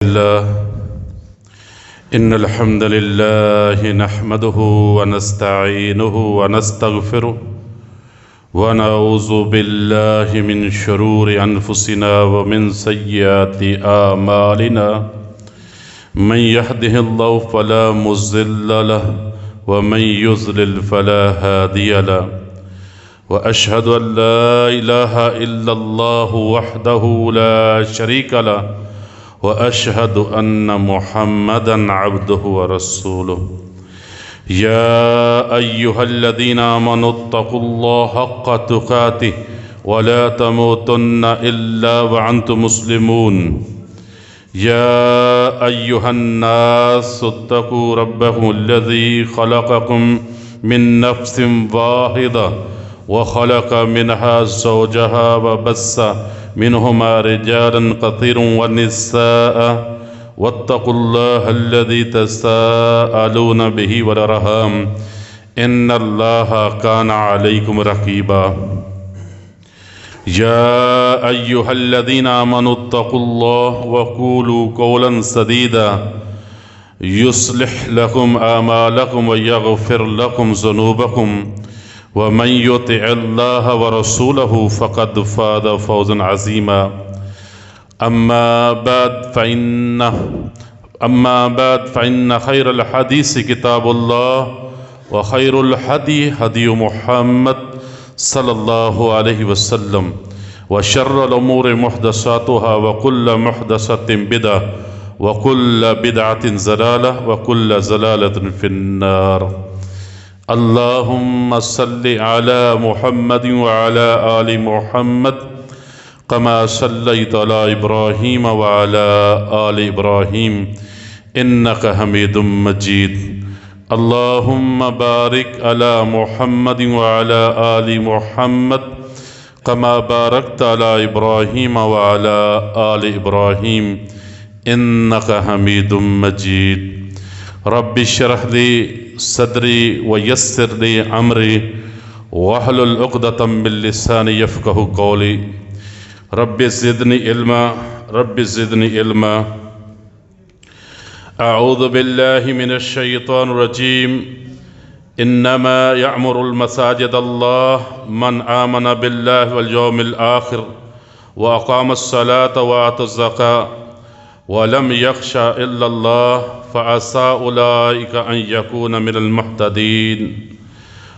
لله إن الحمد لله نحمده ونستعينه ونستغفره ونعوذ بالله من شرور أنفسنا ومن سيئات أعمالنا من يهده الله فلا مضل له ومن يضلل فلا هادي له وأشهد أن لا إله إلا الله وحده لا شريك له وأشهد أن محمدًا عبده ورسوله يا أيها الذين آمنوا اتقوا الله حق تقاته ولا تموتن إلا وأنتم مسلمون يا أيها الناس اتقوا ربكم الذي خلقكم من نفس واحدة وخلق منها زوجها وبث منهما رجالا كثيرا ونساء واتقوا الله الذي تساءلون به والأرحام إن الله كان عليكم رقيبا يا أيها الذين آمنوا اتقوا الله وقولوا قولا سديدا يصلح لكم أعمالكم ويغفر لكم ذنوبكم ومن يطع الله ورسوله فقد فاز فوزا عظيما أما بعد فإن خير الحديث كتاب الله وخير الهدي هدي محمد صلى الله عليه وسلم وشر الأمور محدثاتها وكل محدثة بدعة وكل بدعة ضلالة وكل ضلالة في النار اللهم صل على محمد وعلى آل محمد كما صليت على إبراهيم وعلى آل إبراهيم إنك حميد مجيد اللهم بارك على محمد وعلى آل محمد كما باركت على إبراهيم وعلى آل إبراهيم إنك حميد مجيد رب اشرح لي صدري ويسر لي أمري واحلل عقدة من لساني يفقهوا قولي رب زدني علما أعوذ بالله من الشيطان الرجيم إنما يعمر المساجد الله من آمن بالله واليوم الآخر وأقام الصلاة وآتى الزكاة ولم يخش إلا الله فعسى أولئك أن يكون من المهتدين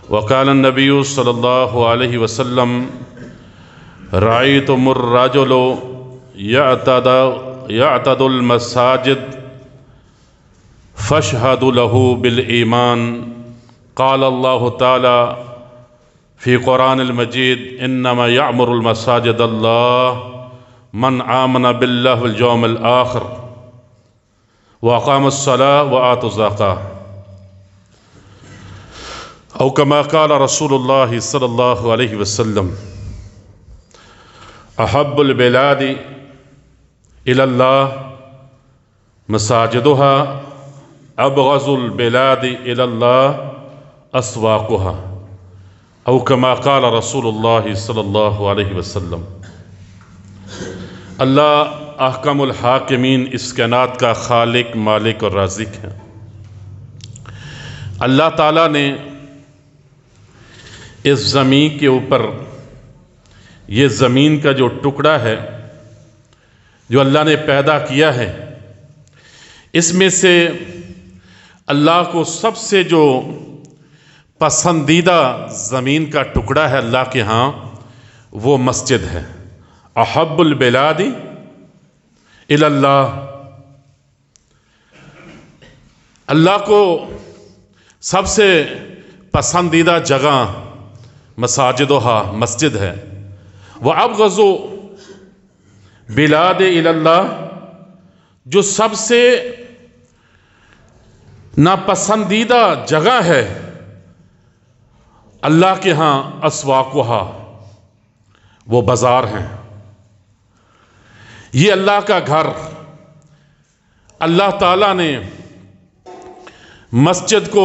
وقال النبي صلى الله عليه وسلم رأيتم الرجل يعتاد المساجد فاشهدوا له بالإيمان قال الله تعالى في قرآن المجيد إنما يعمر المساجد الله من آمن بالله واليوم الآخر وأقام الصلاة وآتى الزكاة أو كما قال رسول الله صلى الله عليه وسلم أحب البلاد إلى الله مساجدها أبغض البلاد إلى الله أسواقها أو كما قال رسول الله صلى الله عليه وسلم اللہ احکم الحاکمین اس کائنات کا خالق مالک اور رازق ہے۔ اللہ تعالیٰ نے اس زمین کے اوپر یہ زمین کا جو ٹکڑا ہے جو اللہ نے پیدا کیا ہے اس میں سے اللہ کو سب سے جو پسندیدہ زمین کا ٹکڑا ہے اللہ کے ہاں وہ مسجد ہے۔ احب البلاد الی اللہ، اللہ کو سب سے پسندیدہ جگہ مساجدها مسجد ہے۔ وابغض بلاد الی اللہ، جو سب سے ناپسندیدہ جگہ ہے اللہ کے ہاں اسواقها، وہ بازار ہیں۔ یہ اللہ کا گھر، اللہ تعالیٰ نے مسجد کو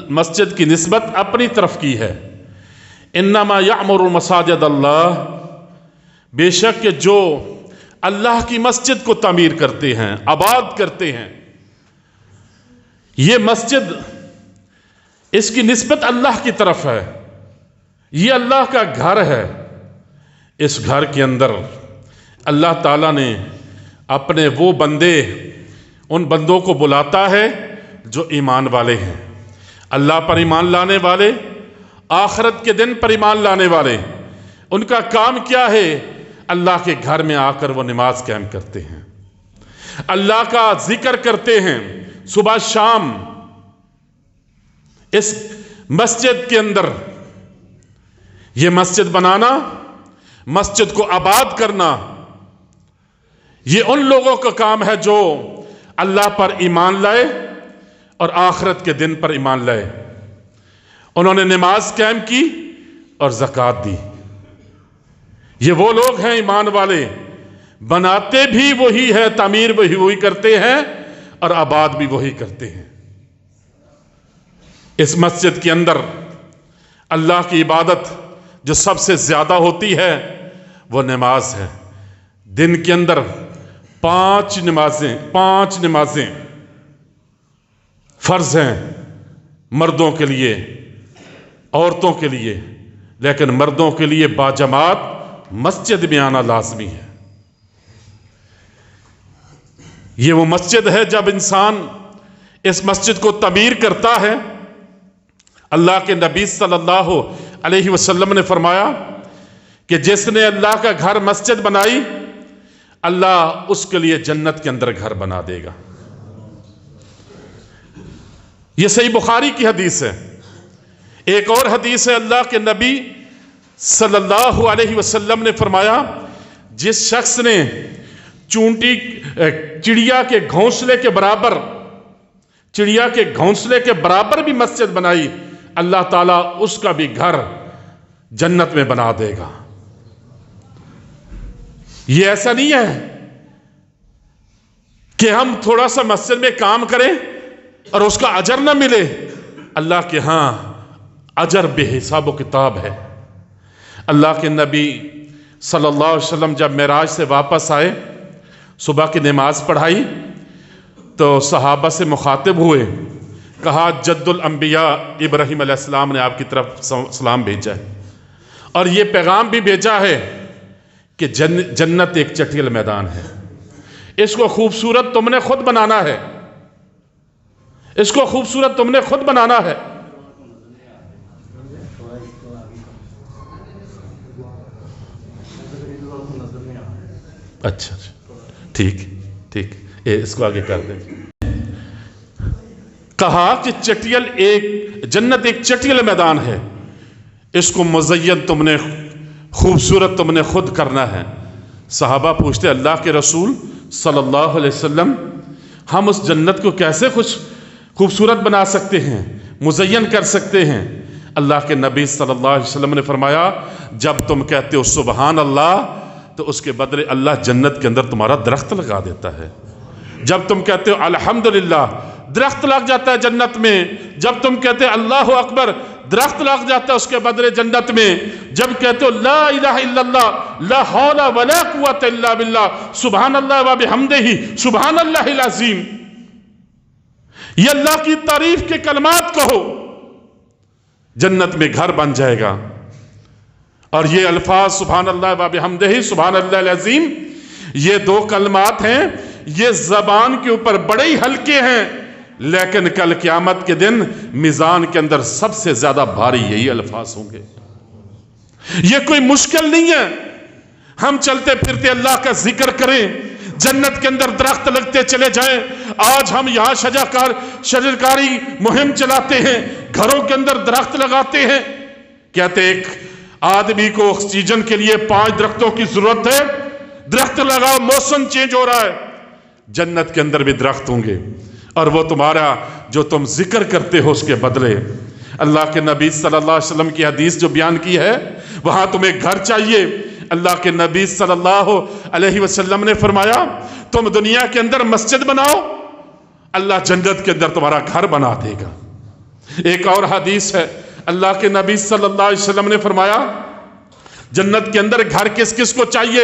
مسجد کی نسبت اپنی طرف کی ہے۔ انما یعمر مساجد اللہ، بے شک کہ جو اللہ کی مسجد کو تعمیر کرتے ہیں، آباد کرتے ہیں۔ یہ مسجد، اس کی نسبت اللہ کی طرف ہے، یہ اللہ کا گھر ہے۔ اس گھر کے اندر اللہ تعالیٰ نے اپنے وہ بندے، ان بندوں کو بلاتا ہے جو ایمان والے ہیں، اللہ پر ایمان لانے والے، آخرت کے دن پر ایمان لانے والے۔ ان کا کام کیا ہے؟ اللہ کے گھر میں آ کر وہ نماز قائم کرتے ہیں، اللہ کا ذکر کرتے ہیں صبح شام۔ اس مسجد کے اندر، یہ مسجد بنانا، مسجد کو آباد کرنا، یہ ان لوگوں کا کام ہے جو اللہ پر ایمان لائے اور آخرت کے دن پر ایمان لائے۔ انہوں نے نماز قائم کی اور زکوٰۃ دی۔ یہ وہ لوگ ہیں ایمان والے، بناتے بھی وہی ہے، تعمیر بھی وہی کرتے ہیں اور آباد بھی وہی کرتے ہیں۔ اس مسجد کے اندر اللہ کی عبادت جو سب سے زیادہ ہوتی ہے وہ نماز ہے۔ دن کے اندر 5 نمازیں فرض ہیں مردوں کے لیے، عورتوں کے لیے، لیکن مردوں کے لیے باجماعت مسجد میں آنا لازمی ہے۔ یہ وہ مسجد ہے جب انسان اس مسجد کو تعمیر کرتا ہے۔ اللہ کے نبی صلی اللہ علیہ وسلم نے فرمایا کہ جس نے اللہ کا گھر مسجد بنائی، اللہ اس کے لیے جنت کے اندر گھر بنا دے گا۔ یہ صحیح بخاری کی حدیث ہے۔ ایک اور حدیث ہے، اللہ کے نبی صلی اللہ علیہ وسلم نے فرمایا، جس شخص نے چڑیا کے گھونسلے کے برابر بھی مسجد بنائی، اللہ تعالیٰ اس کا بھی گھر جنت میں بنا دے گا۔ یہ ایسا نہیں ہے کہ ہم تھوڑا سا مسجد میں کام کریں اور اس کا اجر نہ ملے۔ اللہ کے ہاں اجر بے حساب و کتاب ہے۔ اللہ کے نبی صلی اللہ علیہ وسلم جب معراج سے واپس آئے، صبح کی نماز پڑھائی تو صحابہ سے مخاطب ہوئے، کہا جد الانبیاء ابراہیم علیہ السلام نے آپ کی طرف سلام بھیجا ہے اور یہ پیغام بھی بھیجا ہے کہ جنت ایک چٹیل میدان ہے، اس کو خوبصورت تم نے خود بنانا ہے، اس کو خوبصورت تم نے خود بنانا ہے۔ اچھا ٹھیک، اس کو آگے کر دیں۔ کہا کہ جنت ایک چٹیل میدان ہے، اس کو مزین تم نے، خوبصورت تم نے خود کرنا ہے۔ صحابہ پوچھتے اللہ کے رسول صلی اللہ علیہ وسلم، ہم اس جنت کو کیسے خوبصورت بنا سکتے ہیں، مزین کر سکتے ہیں؟ اللہ کے نبی صلی اللہ علیہ وسلم نے فرمایا، جب تم کہتے ہو سبحان اللہ تو اس کے بدلے اللہ جنت کے اندر تمہارا درخت لگا دیتا ہے۔ جب تم کہتے ہو الحمدللہ، درخت لگ جاتا ہے جنت میں۔ جب تم کہتے ہو اللہ اکبر، درخت لگ جاتا ہے اس کے بدلے جنت میں۔ جب کہتے ہو لا الہ الا اللہ، لا حول ولا قوت الا باللہ، سبحان اللہ و بحمدہ، سبحان اللہ العظیم، یہ اللہ کی تعریف کے کلمات کہو، جنت میں گھر بن جائے گا۔ اور یہ الفاظ سبحان اللہ و بحمدہ، سبحان اللہ العظیم، یہ 2 کلمات ہیں، یہ زبان کے اوپر بڑے ہی ہلکے ہیں، لیکن کل قیامت کے دن میزان کے اندر سب سے زیادہ بھاری یہی الفاظ ہوں گے۔ یہ کوئی مشکل نہیں ہے، ہم چلتے پھرتے اللہ کا ذکر کریں، جنت کے اندر درخت لگتے چلے جائیں۔ آج ہم یہاں شجرکاری مہم چلاتے ہیں، گھروں کے اندر درخت لگاتے ہیں، کہتے ایک آدمی کو آکسیجن کے لیے 5 درختوں کی ضرورت ہے، درخت لگاؤ، موسم چینج ہو رہا ہے۔ جنت کے اندر بھی درخت ہوں گے، اور وہ تمہارا جو تم ذکر کرتے ہو اس کے بدلے۔ اللہ کے نبی صلی اللہ علیہ وسلم کی حدیث جو بیان کی ہے، وہاں تمہیں گھر چاہیے۔ اللہ کے نبی صلی اللہ علیہ وسلم نے فرمایا، تم دنیا کے اندر مسجد بناؤ، اللہ جنت کے اندر تمہارا گھر بنا دے گا۔ ایک اور حدیث ہے، اللہ کے نبی صلی اللہ علیہ وسلم نے فرمایا، جنت کے اندر گھر کس کس کو چاہیے؟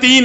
3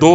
2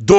2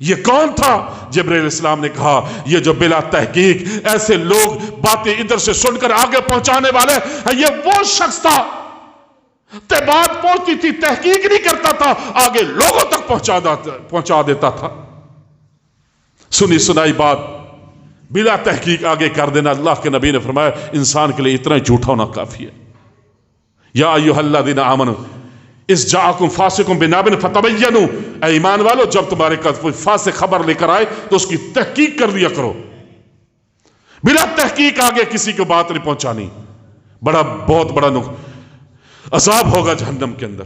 یہ کون تھا؟ جبرائیل السلام نے کہا یہ جو بلا تحقیق ایسے لوگ باتیں ادھر سے سن کر آگے پہنچانے والے ہیں، یہ وہ شخص تھا بات پہنچتی تھی، تحقیق نہیں کرتا تھا، آگے لوگوں تک پہنچا دیتا تھا۔ سنی سنائی بات بلا تحقیق آگے کر دینا، اللہ کے نبی نے فرمایا انسان کے لیے اتنا ہی جھوٹا ہونا کافی ہے۔ یا ایھا الذین آمنوا اذ جاءکم فاسق بنبأ فتبینوا، اے ایمان والو جب تمہارے پاس کوئی فاسق خبر لے کر آئے تو اس کی تحقیق کر دیا کرو، بلا تحقیق آگے کسی کو بات نہیں پہنچانی، بہت بڑا عذاب ہوگا جہنم کے اندر۔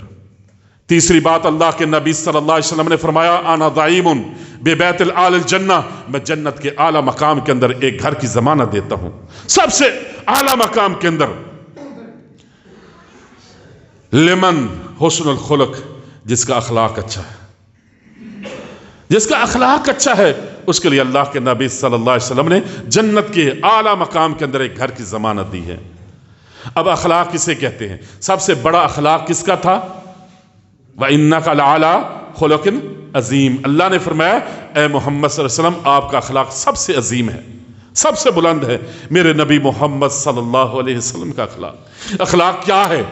تیسری بات اللہ کے نبی صلی اللہ علیہ وسلم نے فرمایا انا ضعیم ببیت الاعلی الجنہ، میں جنت کے اعلیٰ مقام کے اندر ایک گھر کی ضمانت دیتا ہوں، سب سے اعلیٰ مقام کے اندر، لمن حسن الخلق، جس کا اخلاق اچھا ہے، جس کا اخلاق اچھا ہے اس کے لیے اللہ کے نبی صلی اللہ علیہ وسلم نے جنت کے اعلیٰ مقام کے اندر ایک گھر کی ضمانت دی ہے۔ اب اخلاق کسے کہتے ہیں؟ سب سے بڑا اخلاق کس کا تھا؟ وَإِنَّكَ لَعَلَىٰ خُلُقٍ عَظِيمٍ، اللہ نے فرمایا اے محمد صلی اللہ علیہ وسلم آپ کا اخلاق سب سے عظیم ہے، سب سے بلند ہے، میرے نبی محمد صلی اللہ علیہ وسلم کا اخلاق۔ اخلاق کیا ہے؟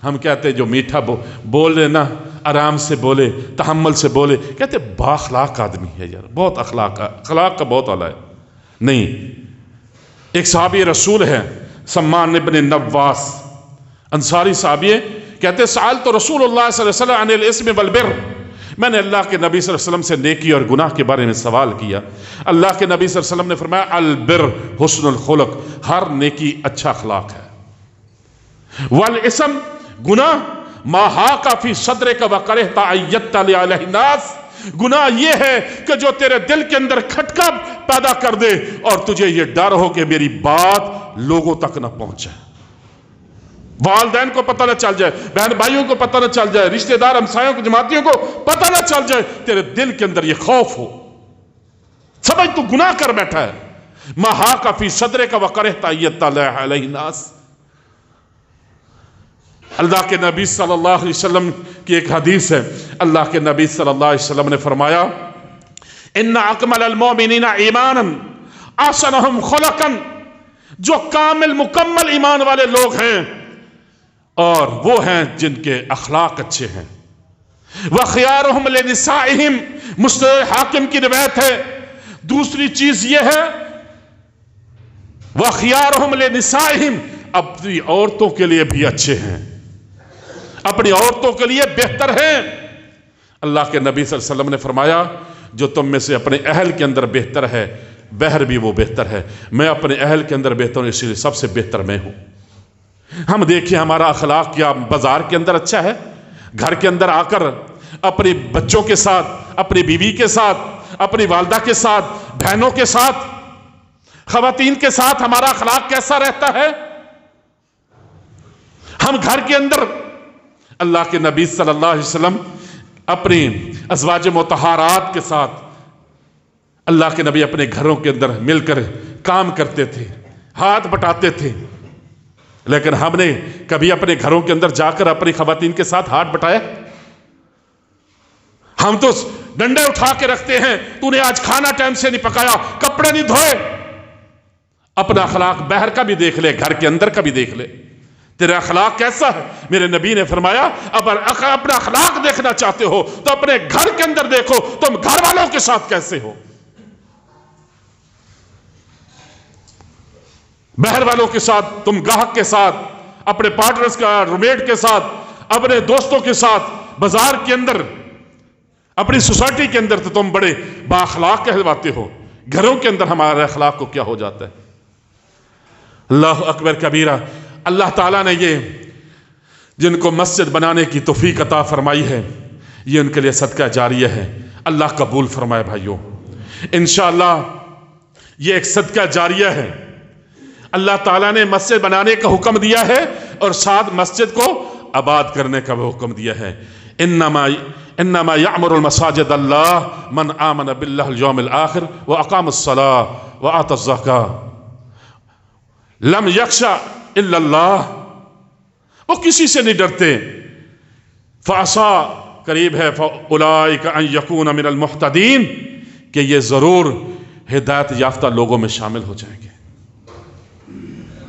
ہم کہتے ہیں جو میٹھا بول رہے نا، آرام سے بولے، تحمل سے بولے، کہتے ہیں با اخلاق آدمی ہے یار، بہت اخلاق کا بہت اعلیٰ ہے۔ نہیں، ایک صحابی رسول ہے سمان ابن نواس، انصاری صحابی، کہتے ہیں سألت رسول اللہ صلی اللہ علیہ وسلم عن الاسم والبر، میں نے اللہ کے نبی صلی اللہ علیہ وسلم سے نیکی اور گناہ کے بارے میں سوال کیا۔ اللہ کے نبی صلی اللہ علیہ وسلم نے فرمایا البر حسن الخلق، ہر نیکی اچھا اخلاق ہے، والاسم گناہ ما حاک فی صدرک وکرہت ان یطلع علیہ الناس، گناہ یہ ہے کہ جو تیرے دل کے اندر کھٹکا پیدا کر دے اور تجھے یہ ڈر ہو کہ میری بات لوگوں تک نہ پہنچے، والدین کو پتہ نہ چل جائے، بہن بھائیوں کو پتہ نہ چل جائے، رشتہ دار ہمسایوں کو جماعتیوں کو پتہ نہ چل جائے، تیرے دل کے اندر یہ خوف ہو، سمجھ تو گناہ کر بیٹھا ہے۔ ما حاک فی صدرک وکرہت ان یطلع علیہ الناس، اللہ کے نبی صلی اللہ علیہ وسلم کی ایک حدیث ہے، اللہ کے نبی صلی اللہ علیہ وسلم نے فرمایا ان اکمل المؤمنین ایمانا احسنہم خلقا، جو کامل مکمل ایمان والے لوگ ہیں اور وہ ہیں جن کے اخلاق اچھے ہیں، وخیارہم لنسائہم، مستدرک حاکم کی روایت ہے۔ دوسری چیز یہ ہے وخیارہم لنسائہم، اپنی عورتوں کے لیے بھی اچھے ہیں، اپنی عورتوں کے لیے بہتر ہیں۔ اللہ کے نبی صلی اللہ علیہ وسلم نے فرمایا جو تم میں سے اپنے اہل کے اندر بہتر ہے بہر بھی وہ بہتر ہے، میں اپنے اہل کے اندر بہتر ہوں، اسی لیے سب سے بہتر میں ہوں۔ ہم دیکھیں ہمارا اخلاق کیا بازار کے اندر اچھا ہے، گھر کے اندر آ کر اپنے بچوں کے ساتھ، اپنی بیوی کے ساتھ، اپنی والدہ کے ساتھ، بہنوں کے ساتھ، خواتین کے ساتھ ہمارا اخلاق کیسا رہتا ہے؟ ہم گھر کے اندر اللہ کے نبی صلی اللہ علیہ وسلم اپنی ازواج مطہرات کے ساتھ، اللہ کے نبی اپنے گھروں کے اندر مل کر کام کرتے تھے، ہاتھ بٹاتے تھے، لیکن ہم نے کبھی اپنے گھروں کے اندر جا کر اپنی خواتین کے ساتھ ہاتھ بٹائے؟ ہم تو ڈنڈے اٹھا کے رکھتے ہیں، تو نے آج کھانا ٹائم سے نہیں پکایا، کپڑے نہیں دھوئے۔ اپنا اخلاق باہر کا بھی دیکھ لے، گھر کے اندر کا بھی دیکھ لے، تیرا اخلاق کیسا ہے؟ میرے نبی نے فرمایا اگر اپنا اخلاق دیکھنا چاہتے ہو تو اپنے گھر کے اندر دیکھو تم گھر والوں کے ساتھ کیسے ہو، باہر والوں کے ساتھ، تم گاہک کے ساتھ، اپنے پارٹنرز کا، رومیٹ کے ساتھ، اپنے دوستوں کے ساتھ، بازار کے اندر، اپنی سوسائٹی کے اندر تو تم بڑے با اخلاق کہلواتے ہو، گھروں کے اندر ہمارے اخلاق کو کیا ہو جاتا ہے؟ اللہ اکبر کبیرہ۔ اللہ تعالیٰ نے یہ جن کو مسجد بنانے کی توفیق عطا فرمائی ہے یہ ان کے لیے صدقہ جاریہ ہے، اللہ قبول فرمائے بھائیوں۔ انشاءاللہ یہ ایک صدقہ جاریہ ہے، اللہ تعالیٰ نے مسجد بنانے کا حکم دیا ہے اور ساتھ مسجد کو آباد کرنے کا بھی حکم دیا ہے۔ انما یعمر المساجد اللہ من آمن باللہ الیوم الآخر واقام الصلاة وآت الزکاة لم یخشى الا اللہ، وہ کسی سے نہیں ڈرتے۔ فعسا قریب ہے فاولئک ان یکون من المہتدین، کہ یہ ضرور ہدایت یافتہ لوگوں میں شامل ہو جائیں گے۔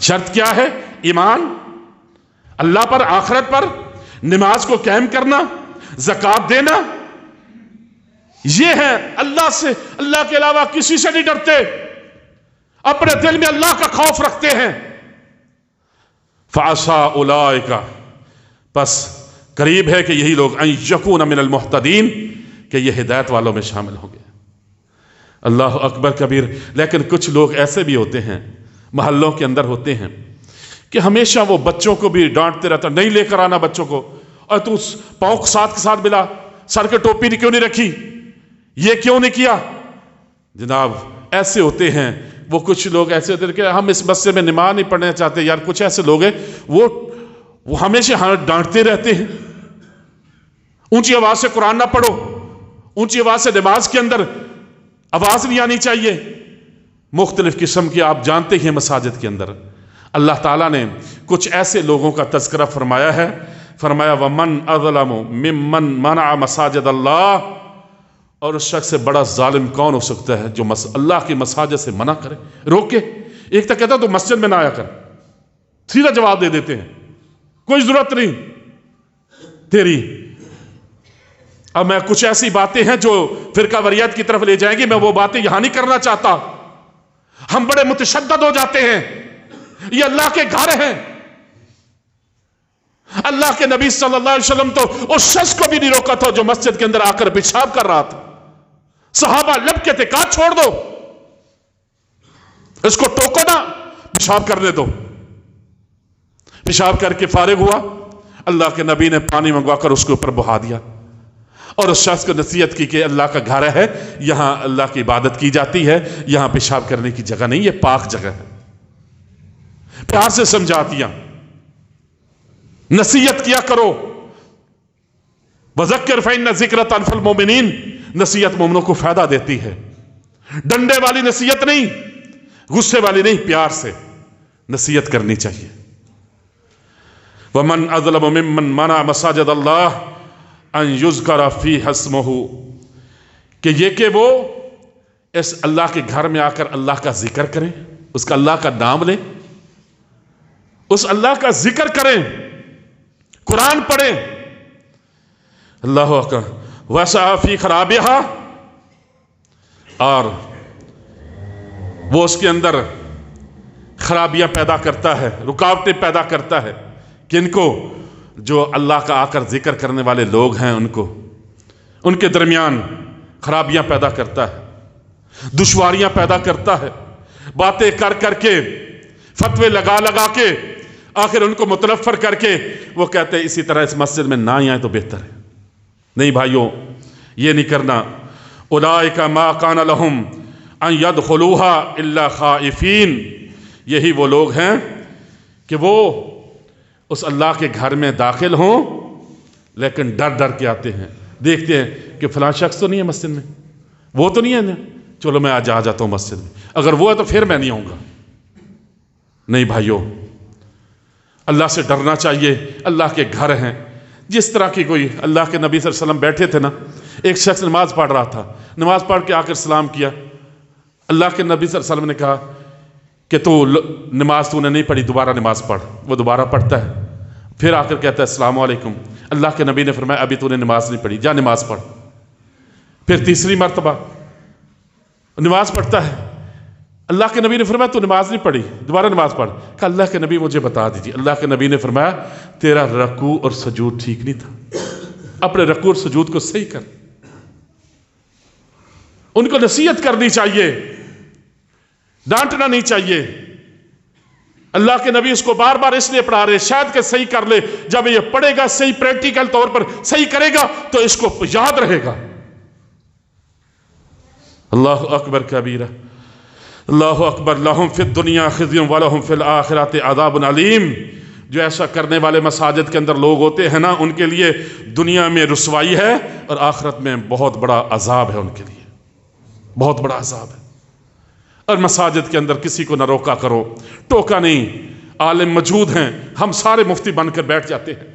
شرط کیا ہے؟ ایمان، اللہ پر، آخرت پر، نماز کو قائم کرنا، زکوٰۃ دینا، یہ ہے۔ اللہ سے، اللہ کے علاوہ کسی سے نہیں ڈرتے، اپنے دل میں اللہ کا خوف رکھتے ہیں۔ فعسى اولئک، پس قریب ہے کہ یہی لوگ ان یکون من المہتدین، کہ یہ ہدایت والوں میں شامل ہوں گے۔ اللہ اکبر کبیر۔ لیکن کچھ لوگ ایسے بھی ہوتے ہیں، محلوں کے اندر ہوتے ہیں، کہ ہمیشہ وہ بچوں کو بھی ڈانٹتے رہتا، نہیں لے کر آنا بچوں کو، اور تو پاؤں ساتھ کے ساتھ ملا، سر کے ٹوپی کیوں نہیں رکھی، یہ کیوں نہیں کیا۔ جناب ایسے ہوتے ہیں، وہ کچھ لوگ ایسے ہوتے ہیں کہ ہم اس مسجد میں نماز نہیں پڑھنا چاہتے یار، کچھ ایسے لوگ ہیں وہ ہمیشہ ڈانٹتے رہتے ہیں۔ اونچی آواز سے قرآن نہ پڑھو، اونچی آواز سے نماز کے اندر آواز نہیں آنی چاہیے۔ مختلف قسم کی آپ جانتے ہیں مساجد کے اندر اللہ تعالیٰ نے کچھ ایسے لوگوں کا تذکرہ فرمایا ہے، فرمایا وَمَنْ أَظْلَمُ مِمَّنْ مَنَعَ مَسَاجِدَ اللَّهِ، اور اس شخص سے بڑا ظالم کون ہو سکتا ہے جو اللہ کی مساجد سے منع کرے، روکے۔ ایک تو کہتا تو مسجد میں نہ آیا کر، سیدھا جواب دے دیتے ہیں، کوئی ضرورت نہیں تیری۔ اب میں کچھ ایسی باتیں ہیں جو فرقہ واریت کی طرف لے جائیں گی، میں وہ باتیں یہاں نہیں کرنا چاہتا۔ ہم بڑے متشدد ہو جاتے ہیں، یہ اللہ کے گھر ہیں۔ اللہ کے نبی صلی اللہ علیہ وسلم تو اس شخص کو بھی نہیں روکا تھا جو مسجد کے اندر آ کر پیشاب کر رہا تھا۔ صحابہ لب کے تھے، کہا چھوڑ دو اس کو، ٹوکو نہ، پیشاب کرنے دو۔ پیشاب کر کے فارغ ہوا، اللہ کے نبی نے پانی منگوا کر اس کے اوپر بہا دیا، اور اس شخص کو نصیحت کی کہ اللہ کا گھر ہے، یہاں اللہ کی عبادت کی جاتی ہے، یہاں پیشاب کرنے کی جگہ نہیں، یہ پاک جگہ ہے۔ پیار سے سمجھا دیا، نصیحت کیا کرو۔ وَذَكِّرْ فَإِنَّ الذِّكْرَ تَنفَعُ الْمُؤْمِنِينَ، نصیحت مومنوں کو فائدہ دیتی ہے۔ ڈنڈے والی نصیحت نہیں، غصے والی نہیں، پیار سے نصیحت کرنی چاہیے۔ وَمَنْ أَظْلَمُ مِمَّنْ مَنَعَ مَسَاجِدَ اللَّهِ أَنْ يُذْكَرَ فِيهَا اسْمُهُ، کہ یہ کہ وہ اس اللہ کے گھر میں آ کر اللہ کا ذکر کریں، اس کا اللہ کا نام لیں، اس اللہ کا ذکر کریں، قرآن پڑھیں۔ اللہ اکبر۔ وَسَعَى فِي خَرَابِهَا، اور وہ اس کے اندر خرابیاں پیدا کرتا ہے، رکاوٹیں پیدا کرتا ہے، کن کو؟ جو اللہ کا آ کر ذکر کرنے والے لوگ ہیں، ان کے درمیان خرابیاں پیدا کرتا ہے، دشواریاں پیدا کرتا ہے، باتیں کر کر کے، فتوے لگا لگا کے، آخر ان کو متنفر کر کے وہ کہتے ہیں اسی طرح اس مسجد میں نہ ہی آئیں تو بہتر ہے۔ نہیں بھائیوں، یہ نہیں کرنا۔ اولئک ما کان لہم ان یدخلوها الا خائفین، یہی وہ لوگ ہیں کہ وہ اس اللہ کے گھر میں داخل ہوں لیکن ڈر ڈر کے آتے ہیں، دیکھتے ہیں کہ فلاں شخص تو نہیں ہے مسجد میں، وہ تو نہیں ہے نا، چلو میں آج آ جاتا ہوں مسجد میں، اگر وہ ہے تو پھر میں نہیں آؤں گا۔ نہیں بھائیوں، اللہ سے ڈرنا چاہیے، اللہ کے گھر ہیں۔ جس طرح کی کوئی اللہ کے نبی صلی اللہ علیہ وسلم بیٹھے تھے نا، ایک شخص نماز پڑھ رہا تھا، نماز پڑھ کے آ کر سلام کیا، اللہ کے نبی صلی اللہ علیہ وسلم نے کہا کہ تو نماز تو نے نہیں پڑھی، دوبارہ نماز پڑھ۔ وہ دوبارہ پڑھتا ہے، پھر آ کر کہتا ہے السلام علیکم۔ اللہ کے نبی نے فرمایا ابھی تو نے نماز نہیں پڑھی، جا نماز پڑھ۔ پھر تیسری مرتبہ نماز پڑھتا ہے، اللہ کے نبی نے فرمایا تو نماز نہیں پڑھی، دوبارہ نماز پڑھ۔ کہا اللہ کے نبی مجھے بتا دیجیے۔ اللہ کے نبی نے فرمایا تیرا رکوع اور سجود ٹھیک نہیں تھا، اپنے رکوع اور سجود کو صحیح کر۔ ان کو نصیحت کرنی چاہیے، ڈانٹنا نہیں چاہیے۔ اللہ کے نبی اس کو بار بار اس لیے پڑھا رہے شاید کہ صحیح کر لے، جب یہ پڑھے گا صحیح پریکٹیکل طور پر صحیح کرے گا تو اس کو یاد رہے گا۔ اللہ اکبر کبیرہ۔ اللہ اکبر۔ لہم فی الدنیا خزی ولہم فی الآخرۃ عذاب علیم۔ جو ایسا کرنے والے مساجد کے اندر لوگ ہوتے ہیں نا، ان کے لیے دنیا میں رسوائی ہے اور آخرت میں بہت بڑا عذاب ہے، ان کے لیے بہت بڑا عذاب ہے۔ اور مساجد کے اندر کسی کو نہ روکا کرو، ٹوکا نہیں۔ عالم موجود ہیں، ہم سارے مفتی بن کر بیٹھ جاتے ہیں،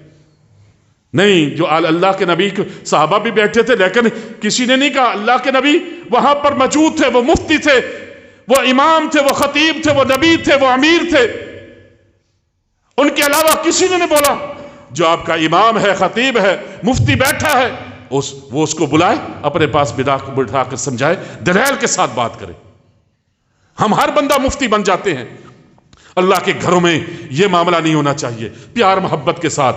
نہیں، جو اللہ کے نبی صحابہ بھی بیٹھے تھے، لیکن کسی نے نہیں کہا اللہ کے نبی وہاں پر موجود تھے، وہ مفتی تھے، وہ امام تھے، وہ خطیب تھے، وہ نبی تھے، وہ امیر تھے، ان کے علاوہ کسی نے نہیں بولا۔ جو آپ کا امام ہے، خطیب ہے، مفتی بیٹھا ہے، وہ اس کو بلائے، اپنے پاس بٹھا کر سمجھائے، دلائل کے ساتھ بات کرے۔ ہم ہر بندہ مفتی بن جاتے ہیں۔ اللہ کے گھروں میں یہ معاملہ نہیں ہونا چاہیے۔ پیار محبت کے ساتھ،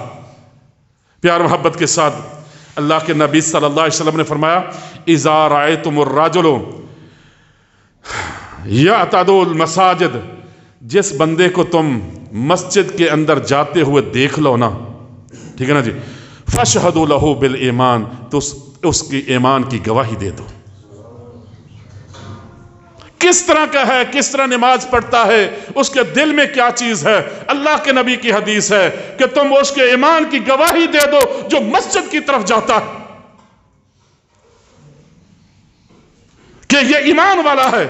پیار محبت کے ساتھ اللہ کے نبی صلی اللہ علیہ وسلم نے فرمایا، اذا رأیتم الرجل یعتد المساجد، جس بندے کو تم مسجد کے اندر جاتے ہوئے دیکھ لو نا، ٹھیک ہے نا جی، فاشہدوا لہ بالایمان، تو اس کی ایمان کی گواہی دے دو۔ کس طرح کا ہے، کس طرح نماز پڑھتا ہے، اس کے دل میں کیا چیز ہے؟ اللہ کے نبی کی حدیث ہے کہ تم اس کے ایمان کی گواہی دے دو جو مسجد کی طرف جاتا ہے کہ یہ ایمان والا ہے۔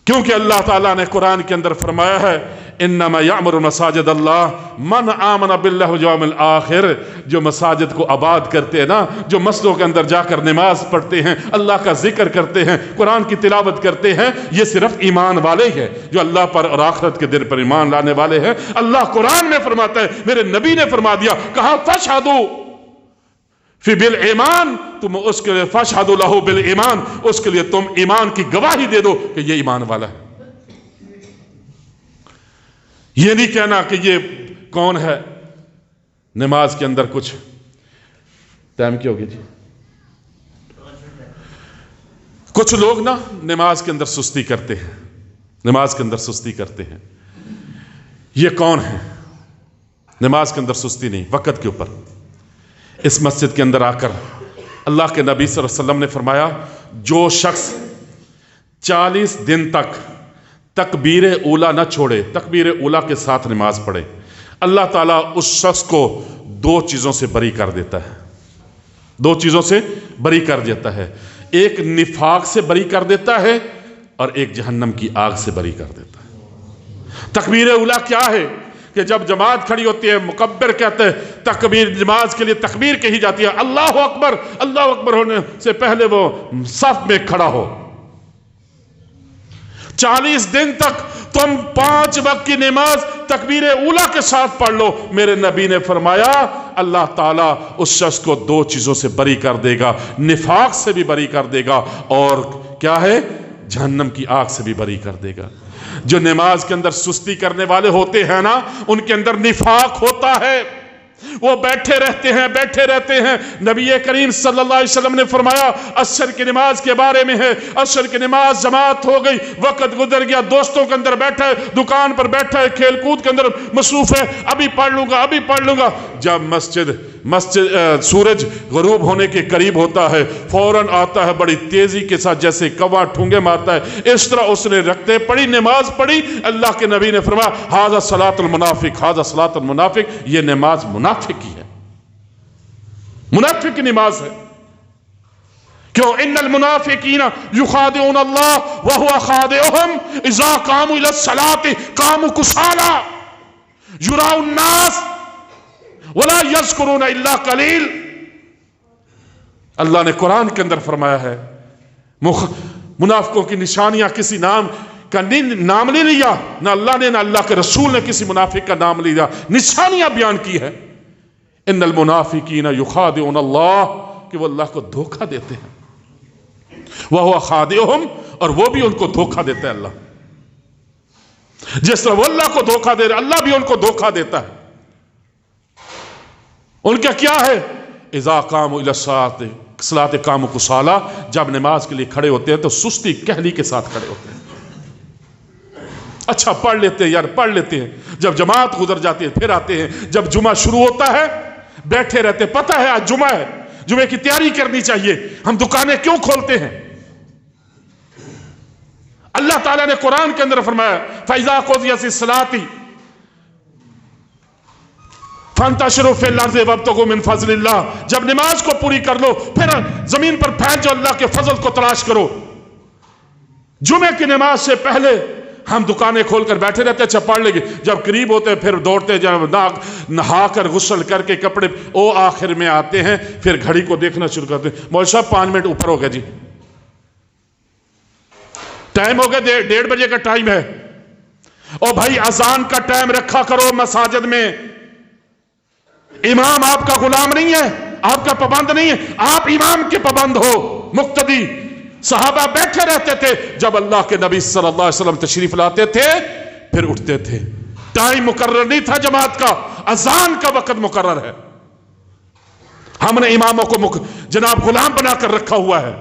کیونکہ اللہ تعالیٰ نے قرآن کے اندر فرمایا ہے، انما یعمر مساجد اللہ من آمن باللہ والیوم الآخر، جو مساجد کو آباد کرتے ہیں نا، جو مسجدوں کے اندر جا کر نماز پڑھتے ہیں، اللہ کا ذکر کرتے ہیں، قرآن کی تلاوت کرتے ہیں، یہ صرف ایمان والے ہیں، جو اللہ پر اور آخرت کے دن پر ایمان لانے والے ہیں۔ اللہ قرآن میں فرماتا ہے، میرے نبی نے فرما دیا، کہا فاشہدوا فی بالایمان، تم اس کے لیے فاشہدوا لہ بالایمان، اس کے لیے تم ایمان کی گواہی دے دو کہ یہ ایمان والا ہے۔ یہ نہیں کہنا کہ یہ کون ہے۔ نماز کے اندر کچھ ٹائم کیا ہوگی جی، کچھ لوگ نا نماز کے اندر سستی کرتے ہیں، نماز کے اندر سستی کرتے ہیں۔ یہ کون ہے؟ نماز کے اندر سستی نہیں، وقت کے اوپر۔ اس مسجد کے اندر آ کر اللہ کے نبی صلی اللہ علیہ وسلم نے فرمایا، جو شخص 40 دن تک تکبیر اولا نہ چھوڑے، تکبیر اولا کے ساتھ نماز پڑھے، اللہ تعالیٰ اس شخص کو 2 چیزوں سے بری کر دیتا ہے، 2 چیزوں سے بری کر دیتا ہے۔ ایک نفاق سے بری کر دیتا ہے اور ایک جہنم کی آگ سے بری کر دیتا ہے۔ تکبیر اولا کیا ہے؟ کہ جب جماعت کھڑی ہوتی ہے، مکبر کہتے ہیں، تکبیر نماز کے لیے تکبیر کہی جاتی ہے، اللہ اکبر، اللہ اکبر ہونے سے پہلے وہ صف میں کھڑا ہو۔ 40 دن تک تم 5 وقت کی نماز تکبیر اولا کے ساتھ پڑھ لو، میرے نبی نے فرمایا اللہ تعالیٰ اس شخص کو 2 چیزوں سے بری کر دے گا، نفاق سے بھی بری کر دے گا، اور کیا ہے؟ جہنم کی آگ سے بھی بری کر دے گا۔ جو نماز کے اندر سستی کرنے والے ہوتے ہیں نا، ان کے اندر نفاق ہوتا ہے، وہ بیٹھے رہتے ہیں۔ نبی کریم صلی اللہ علیہ وسلم نے فرمایا، عصر کی نماز کے بارے میں ہے، عصر کی نماز جماعت ہو گئی، وقت گزر گیا، دوستوں کے اندر بیٹھا ہے، دکان پر بیٹھا ہے، کھیل کود کے اندر مصروف ہے، ابھی پڑھ لوں گا۔ جب مسجد سورج غروب ہونے کے قریب ہوتا ہے، فوراً آتا ہے بڑی تیزی کے ساتھ، جیسے کوا ٹھونگے مارتا ہے، اس طرح اس نے رکھتے پڑھی، نماز پڑھی۔ اللہ کے نبی نے فرمایا، ھذا صلاۃ المنافق، ھذا صلاۃ المنافق، یہ نماز منافق کی ہے، منافق کی نماز ہے۔ کیوں؟ ان المنافقین یخادعون اللہ وهو خادعهم اذا قاموا الى الصلاة قاموا كسالى یراؤون الناس ولا یذکرون الا قلیل۔ اللہ نے قرآن کے اندر فرمایا ہے، منافقوں کی نشانیاں کسی نام کا نام نہیں لیا، نہ اللہ نے نہ اللہ کے رسول نے کسی منافق کا نام لیا، نشانیاں بیان کی ہے۔ ان المنافقین یخادعون اللہ، کہ وہ اللہ کو دھوکہ دیتے ہیں، وَهُوَ خَادِعُهُمْ، اور وہ بھی ان کو دھوکہ دیتا ہے اللہ۔ جس طرح وہ اللہ کو دھوکہ دے رہے، اللہ بھی ان کو دھوکہ دیتا ہے۔ ان کا کیا ہے؟ اذا قاموا الى الصلاة قاموا كسالى، جب نماز کے لیے کھڑے ہوتے ہیں تو سستی کہلی کے ساتھ کھڑے ہوتے ہیں۔ اچھا پڑھ لیتے ہیں یار، پڑھ لیتے ہیں، جب جماعت گزر جاتی ہے پھر آتے ہیں، جب جمعہ شروع ہوتا ہے بیٹھے رہتے، پتہ ہے آج جمعہ ہے، جمعے کی تیاری کرنی چاہیے، ہم دکانیں کیوں کھولتے ہیں؟ اللہ تعالیٰ نے قرآن کے اندر فرمایا، فَإِذَا قُضِيَتِ الصَّلَاةُ فَانْتَشِرُوا فِي الْأَرْضِ وَابْتَغُوا مِنْ فَضْلِ اللَّهِ، جب نماز کو پوری کر لو پھر زمین پر پھیل جاؤ، اللہ کے فضل کو تلاش کرو۔ جمعے کی نماز سے پہلے ہم دکانیں کھول کر بیٹھے رہتے، اچھا پڑھ لیں گے، جب قریب ہوتے پھر دوڑتے، جب نہا کر غسل کر کے کپڑے آخر میں آتے ہیں، پھر گھڑی کو دیکھنا شروع کرتے ہیں، مولوی صاحب 5 منٹ اوپر ہو گیا جی، ٹائم ہو گیا، 1:30 بجے کا ٹائم ہے۔ او بھائی اذان کا ٹائم رکھا کرو مساجد میں۔ امام آپ کا غلام نہیں ہے، آپ کا پابند نہیں ہے، آپ امام کے پابند ہو، مقتدی۔ صحابہ بیٹھے رہتے تھے، جب اللہ کے نبی صلی اللہ علیہ وسلم تشریف لاتے تھے پھر اٹھتے تھے۔ ٹائم مقرر نہیں تھا جماعت کا، اذان کا وقت مقرر ہے۔ ہم نے اماموں کو جناب غلام بنا کر رکھا ہوا ہے۔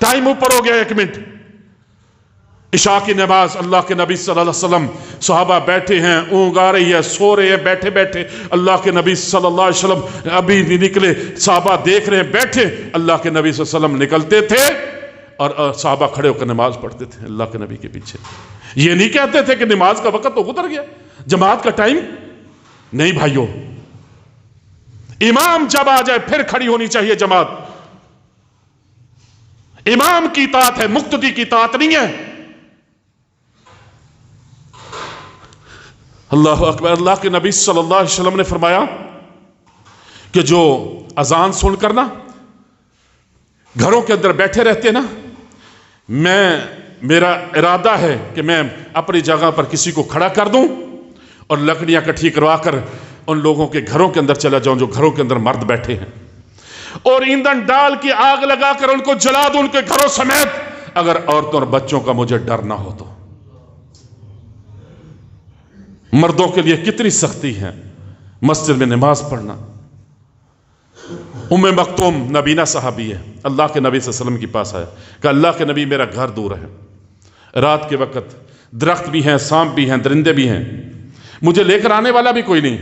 ٹائم اوپر ہو گیا 1 منٹ۔ عشاء کی نماز، اللہ کے نبی صلی اللہ علیہ وسلم، صحابہ بیٹھے ہیں، اونگ آ رہی ہے، سو رہے ہیں بیٹھے بیٹھے، اللہ کے نبی صلی اللہ علیہ وسلم ابھی نہیں نکلے، صحابہ دیکھ رہے ہیں بیٹھے، اللہ کے نبی صلی اللہ علیہ وسلم نکلتے تھے اور صحابہ کھڑے ہو کر نماز پڑھتے تھے اللہ کے نبی کے پیچھے۔ یہ نہیں کہتے تھے کہ نماز کا وقت تو گزر گیا، جماعت کا ٹائم نہیں بھائیو۔ امام جب آ جائے پھر کھڑی ہونی چاہیے جماعت۔ امام کی اطاعت ہے، مقتدی کی اطاعت نہیں ہے۔ اللہ اکبر۔ اللہ کے نبی صلی اللہ علیہ وسلم نے فرمایا کہ جو اذان سن کر نا گھروں کے اندر بیٹھے رہتے نا، میرا ارادہ ہے کہ میں اپنی جگہ پر کسی کو کھڑا کر دوں اور لکڑیاں اکٹھی کروا کر ان لوگوں کے گھروں کے اندر چلا جاؤں جو گھروں کے اندر مرد بیٹھے ہیں، اور ایندھن ڈال کے آگ لگا کر ان کو جلا دوں ان کے گھروں سمیت، اگر عورتوں اور بچوں کا مجھے ڈر نہ ہو تو۔ مردوں کے لیے کتنی سختی ہے مسجد میں نماز پڑھنا۔ ام مکتوم نبینا صحابی ہے، اللہ کے نبی صلی اللہ علیہ وسلم کے پاس آیا کہ اللہ کے نبی میرا گھر دور ہے، رات کے وقت درخت بھی ہیں، سانپ بھی ہیں، درندے بھی ہیں، مجھے لے کر آنے والا بھی کوئی نہیں،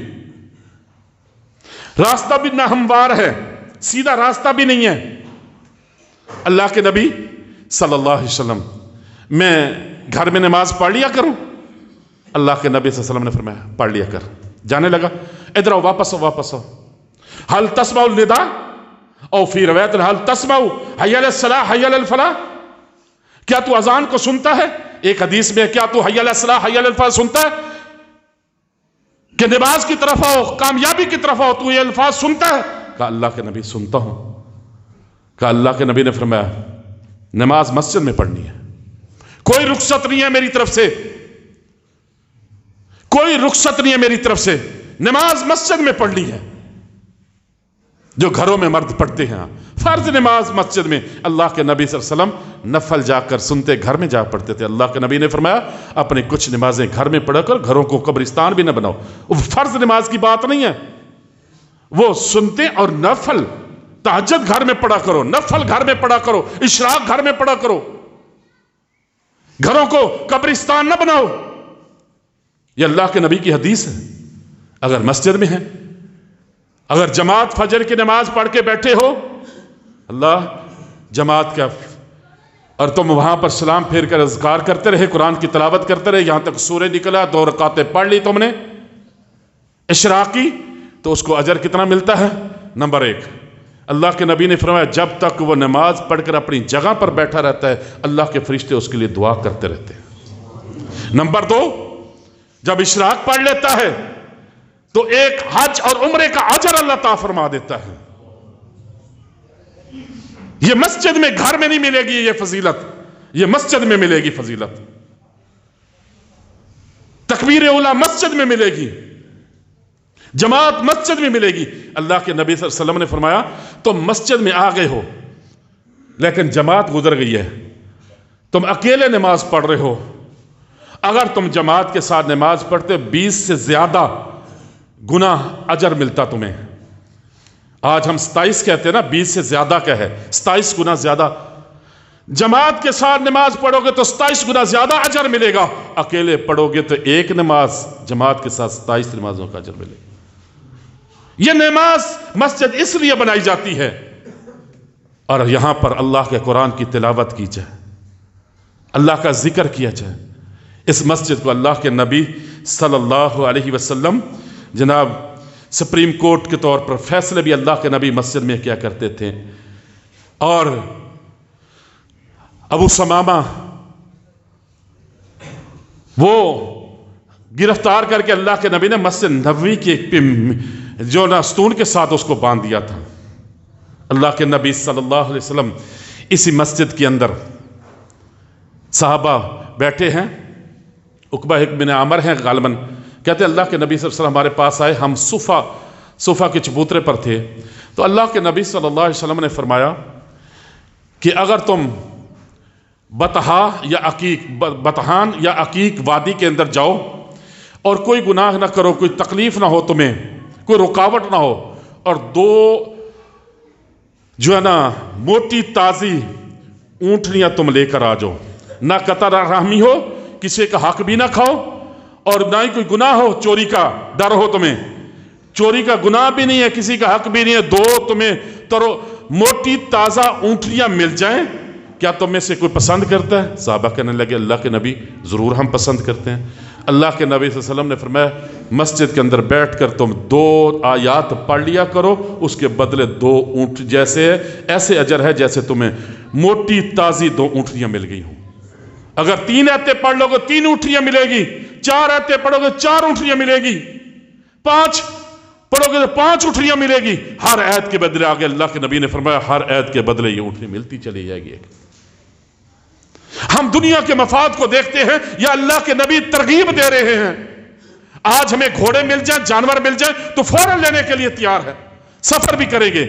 راستہ بھی ناہموار ہے، سیدھا راستہ بھی نہیں ہے۔ اللہ کے نبی صلی اللہ علیہ وسلم میں گھر میں نماز پڑھ لیا کروں؟ اللہ کے نبی صلی اللہ علیہ وسلم نے فرمایا پڑھ لیا کر۔ جانے لگا، ادھر آؤ، واپس آؤ، واپس آؤ، حل تسمع النداء او فی روایت حل تسمع حی علی الصلاۃ حی علی الفلاح، کیا تو اذان کو سنتا ہے؟ ایک حدیث میں کیا تو حی علی الصلاۃ حی علی الفلاح سنتا ہے کہ نماز کی طرف آؤ، کامیابی کی طرف آؤ، تو یہ الفاظ سنتا ہے؟ کہا اللہ کے نبی سنتا ہوں۔ کہا اللہ کے نبی نے فرمایا نماز مسجد میں پڑھنی ہے، کوئی رخصت نہیں ہے میری طرف سے، کوئی رخصت نہیں ہے میری طرف سے، نماز مسجد میں پڑھنی ہے۔ جو گھروں میں مرد پڑھتے ہیں فرض نماز مسجد میں، اللہ کے نبی صلی اللہ علیہ وسلم نفل جا کر سنتے گھر میں جا پڑھتے تھے۔ اللہ کے نبی نے فرمایا اپنی کچھ نمازیں گھر میں پڑھا کر، گھروں کو قبرستان بھی نہ بناؤ۔ وہ فرض نماز کی بات نہیں ہے، وہ سنتے اور نفل تہجد گھر میں پڑھا کرو، نفل گھر میں پڑھا کرو، اشراق گھر میں پڑھا کرو، گھروں کو قبرستان نہ بناؤ۔ یہ اللہ کے نبی کی حدیث ہے۔ اگر مسجد میں ہے، اگر جماعت فجر کی نماز پڑھ کے بیٹھے ہو، اللہ جماعت کا، اور تم وہاں پر سلام پھیر کر اذکار کرتے رہے، قرآن کی تلاوت کرتے رہے، یہاں تک سورج نکلا، 2 رکعتیں پڑھ لی تم نے اشراق کی، تو اس کو اجر کتنا ملتا ہے؟ نمبر 1، اللہ کے نبی نے فرمایا جب تک وہ نماز پڑھ کر اپنی جگہ پر بیٹھا رہتا ہے اللہ کے فرشتے اس کے لیے دعا کرتے رہتے ہیں۔ نمبر 2، جب اشراق پڑھ لیتا ہے تو ایک حج اور عمرے کا اجر اللہ تعالیٰ فرما دیتا ہے۔ یہ مسجد میں، گھر میں نہیں ملے گی یہ فضیلت، یہ مسجد میں ملے گی فضیلت۔ تکبیر اولیٰ مسجد میں ملے گی، جماعت مسجد میں ملے گی۔ اللہ کے نبی صلی اللہ علیہ وسلم نے فرمایا تم مسجد میں آ گئے ہو لیکن جماعت گزر گئی ہے، تم اکیلے نماز پڑھ رہے ہو، اگر تم جماعت کے ساتھ نماز پڑھتے 20 سے زیادہ گناہ اجر ملتا تمہیں۔ آج ہم 27 کہتے ہیں نا، 20 سے زیادہ کا ہے، 27 گنا زیادہ۔ جماعت کے ساتھ نماز پڑھو گے تو 27 گنا زیادہ اجر ملے گا، اکیلے پڑھو گے تو ایک نماز جماعت کے ساتھ 27 نمازوں کا اجر ملے گا۔ یہ نماز مسجد اس لیے بنائی جاتی ہے اور یہاں پر اللہ کے قرآن کی تلاوت کی جائے، اللہ کا ذکر کیا جائے۔ اس مسجد کو اللہ کے نبی صلی اللہ علیہ وسلم جناب سپریم کورٹ کے طور پر فیصلے بھی اللہ کے نبی مسجد میں کیا کرتے تھے۔ اور ابو سمامہ وہ گرفتار کر کے اللہ کے نبی نے مسجد نبوی کے جو ستون کے ساتھ اس کو باندھ دیا تھا۔ اللہ کے نبی صلی اللہ علیہ وسلم اسی مسجد کے اندر، صحابہ بیٹھے ہیں، عقبہ بن عامر ہیں غالباً، کہتے ہیں اللہ کے نبی صلی اللہ علیہ وسلم ہمارے پاس آئے، ہم صفا کے چبوترے پر تھے، تو اللہ کے نبی صلی اللہ علیہ وسلم نے فرمایا کہ اگر تم بطحان یا عقیق وادی کے اندر جاؤ اور کوئی گناہ نہ کرو، کوئی تکلیف نہ ہو، تمہیں کوئی رکاوٹ نہ ہو، اور دو جو ہے نا موٹی تازی اونٹنیاں تم لے کر آ جاؤ، نہ قطع رحمی ہو، کسی کا حق بھی نہ کھاؤ، اور نہ ہی کوئی گناہ ہو، چوری کا ڈر ہو، تمہیں چوری کا گناہ بھی نہیں ہے، کسی کا حق بھی نہیں ہے، دو تمہیں موٹی تازہ اونٹنیاں مل جائیں، کیا تم میں سے کوئی پسند کرتا ہے؟ صحابہ کہنے لگے اللہ کے نبی ضرور ہم پسند کرتے ہیں۔ اللہ کے نبی صلی اللہ علیہ وسلم نے فرمایا مسجد کے اندر بیٹھ کر تم 2 آیات پڑھ لیا کرو، اس کے بدلے 2 اونٹ جیسے ایسے اجر ہے جیسے تمہیں موٹی تازی 2 اونٹنیاں مل گئی ہوں۔ اگر 3 آیتیں پڑھ لو گے 3 اونٹنیاں ملے گی، 4 آیتیں پڑھو گے 4 اونٹنیاں ملے گی، 5 پڑھو گے تو 5 اونٹنیاں ملے گی۔ ہر آیت کے بدلے آگے اللہ کے نبی نے فرمایا ہر آیت کے بدلے یہ اونٹنی ملتی چلی جائے گی۔ ہم دنیا کے مفاد کو دیکھتے ہیں یا اللہ کے نبی ترغیب دے رہے ہیں؟ آج ہمیں گھوڑے مل جائیں، جانور مل جائیں تو فوراً لینے کے لیے تیار ہے، سفر بھی کریں گے،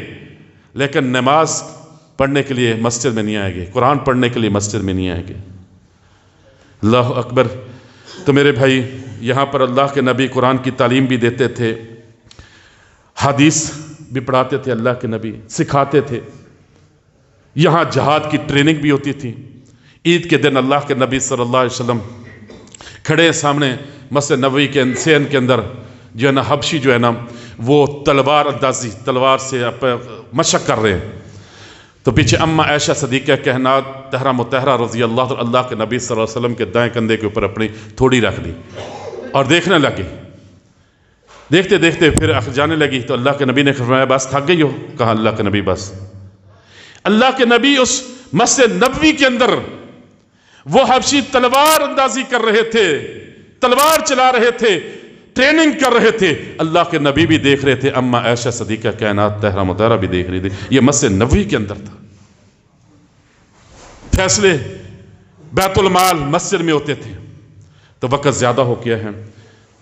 لیکن نماز پڑھنے کے لیے مسجد میں نہیں آئے گے، قرآن پڑھنے کے لیے مسجد میں نہیں آئے گے۔ اللہ اکبر۔ تو میرے بھائی، یہاں پر اللہ کے نبی قرآن کی تعلیم بھی دیتے تھے، حدیث بھی پڑھاتے تھے، اللہ کے نبی سکھاتے تھے، یہاں جہاد کی ٹریننگ بھی ہوتی تھی۔ عید کے دن اللہ کے نبی صلی اللہ علیہ وسلم کھڑے سامنے مسجد نبوی کے سین کے اندر جو ہے نا حبشی جو ہے نا وہ تلوار اندازی، تلوار سے مشق کر رہے ہیں، تو پیچھے اماں عائشہ صدیقہ کائنات طاہرہ مطہرہ رضی اللہ کے نبی صلی اللہ علیہ وسلم کے دائیں کندھے کے اوپر اپنی تھوڑی رکھ دی اور دیکھنے لگی۔ دیکھتے دیکھتے پھر جانے لگی تو اللہ کے نبی نے فرمایا بس تھک گئی ہو؟ کہا اللہ کے نبی بس۔ اللہ کے نبی اس مسجد نبوی کے اندر وہ حبشی تلوار اندازی کر رہے تھے، تلوار چلا رہے تھے، ٹریننگ کر رہے تھے، اللہ کے نبی بھی دیکھ رہے تھے، اماں عائشہ صدیقہ کائنات طاہرہ مطہرہ بھی دیکھ رہی تھی۔ یہ مسجد نبوی کے اندر تھا۔ فیصلے بیت المال مسجد میں ہوتے تھے، تو وقت زیادہ ہو گیا ہے،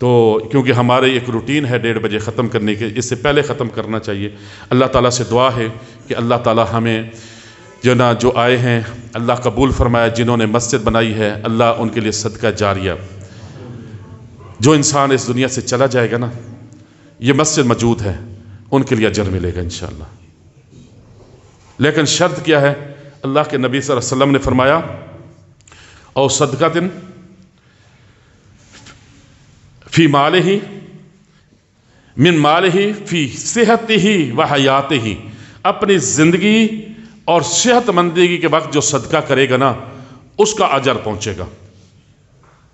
تو کیونکہ ہمارے ایک روٹین ہے 1:30 بجے ختم کرنے کے، اس سے پہلے ختم کرنا چاہیے۔ اللہ تعالیٰ سے دعا ہے کہ اللہ تعالیٰ ہمیں جو آئے ہیں اللہ قبول فرمایا، جنہوں نے مسجد بنائی ہے اللہ ان کے لیے صدقہ جاریہ، جو انسان اس دنیا سے چلا جائے گا نا یہ مسجد موجود ہے ان کے لیے اجر ملے گا انشاءاللہ۔ لیکن شرط کیا ہے؟ اللہ کے نبی صلی اللہ علیہ وسلم نے فرمایا او صدقۃ فی مالہ من مالہ فی صحتہ و حیاتہ، اپنی زندگی اور صحت مندی کے وقت جو صدقہ کرے گا نا اس کا اجر پہنچے گا،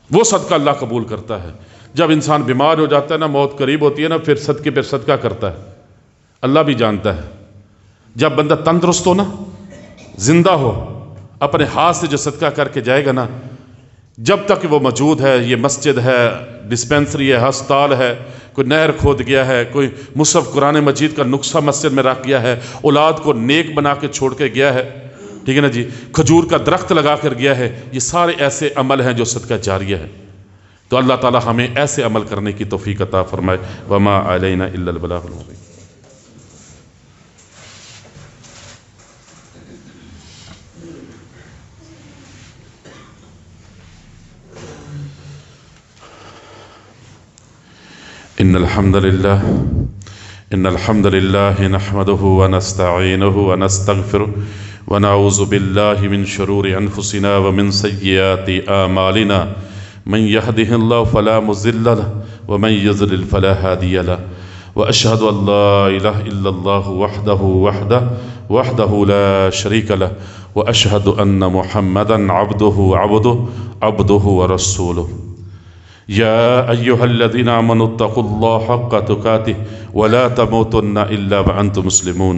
وہ صدقہ اللہ قبول کرتا ہے۔ جب انسان بیمار ہو جاتا ہے نا، موت قریب ہوتی ہے نا، پھر صدقے پہ صدقہ کرتا ہے، اللہ بھی جانتا ہے۔ جب بندہ تندرست ہو نا، زندہ ہو، اپنے ہاتھ سے جو صدقہ کر کے جائے گا نا، جب تک وہ موجود ہے، یہ مسجد ہے، ڈسپینسری ہے، ہسپتال ہے، کوئی نہر کھود گیا ہے، کوئی مصحف قرآن مجید کا نسخہ مسجد میں رکھ گیا ہے، اولاد کو نیک بنا کے چھوڑ کے گیا ہے، ٹھیک ہے نا جی، کھجور کا درخت لگا کر گیا ہے، یہ سارے ایسے عمل ہیں جو صدقہ جاریہ ہے۔ تو اللہ تعالی ہمیں ایسے عمل کرنے کی توفیق عطا فرمائے۔ وما علینا الا البلاغ المبین۔ ان الحمد لله نحمده ونستعينه ونستغفره ونعوذ بالله من شرور انفسنا ومن سيئات اعمالنا، من يهده الله فلا مضل له ومن يضلل فلا هادي له، واشهد ان لا اله الا الله وحده لا شريك له، واشهد ان محمدا عبده ورسوله۔ يا أيها الذين آمنوا اتقوا الله حق تقاته ولا تموتن إلا وأنتم مسلمون۔